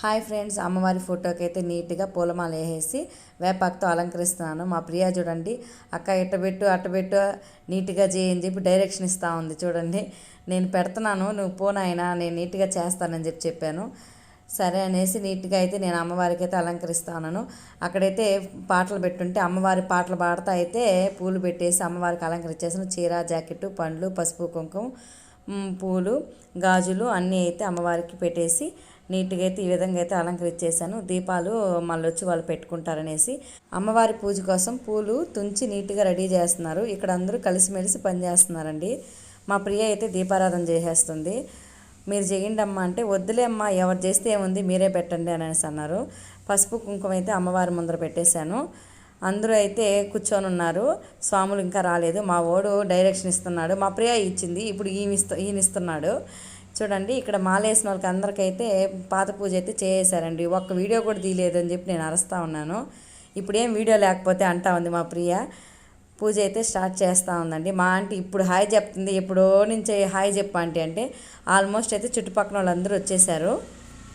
Hi friends, అమ్మవారి ఫోటోకి అయితే నీట్గా పూలమాల వేసేసి వేపాకుతో అలంకరిస్తున్నాను. మా ప్రియ చూడండి, అక్క ఇట్టబెట్టు అట్టబెట్టు నీట్గా చేయని చెప్పి డైరెక్షన్ ఇస్తూ ఉంది. చూడండి, నేను పెడుతున్నాను, నువ్వు పోనాయనా నేను నీట్గా చేస్తానని చెప్పాను. సరే అనేసి నీట్గా అయితే నేను అమ్మవారికి అయితే అలంకరిస్తాను. అక్కడైతే పాటలు పెట్టుంటే అమ్మవారి పాటలు పాడుతూ అయితే పూలు పెట్టేసి అమ్మవారికి అలంకరించేసాను. చీర, జాకెట్టు, పండ్లు, పసుపు, కుంకుమ, పూలు, గాజులు అన్నీ అయితే అమ్మవారికి పెట్టేసి నీట్గా అయితే ఈ విధంగా అయితే అలంకరించేసాను. దీపాలు మళ్ళీ వచ్చి వాళ్ళు పెట్టుకుంటారనేసి అమ్మవారి పూజ కోసం పూలు తుంచి నీట్గా రెడీ చేస్తున్నారు. ఇక్కడ అందరూ కలిసిమెలిసి పనిచేస్తున్నారండి. మా ప్రియ అయితే దీపారాధన చేసేస్తుంది. మీరు చేయండి అమ్మ అంటే, వద్దులే అమ్మ, ఎవరు చేస్తే ఏముంది మీరే పెట్టండి అనేసి అన్నారు. పసుపు కుంకుమ అయితే అమ్మవారి ముందర పెట్టేశాను. అందరూ అయితే కూర్చొని ఉన్నారు. స్వాములు ఇంకా రాలేదు. మా ఓడు డైరెక్షన్ ఇస్తున్నాడు. మా ప్రియ ఇచ్చింది, ఇప్పుడు ఈయన ఇస్తున్నాడు. చూడండి, ఇక్కడ మాలేసిన వాళ్ళకి అందరికైతే పాత పూజ అయితే చేసేసారండి. ఒక్క వీడియో కూడా తీయలేదని చెప్పి నేను అరుస్తూ ఉన్నాను. ఇప్పుడేం వీడియో లేకపోతే అంటా ఉంది మా ప్రియ. పూజ అయితే స్టార్ట్ చేస్తూ ఉందండి. మా ఆంటీ ఇప్పుడు హాయ్ చెప్తుంది. ఎప్పుడో నుంచి హాయ్ చెప్పు ఆంటీ అంటే ఆల్మోస్ట్ అయితే చుట్టుపక్కల వాళ్ళందరూ వచ్చేసారు.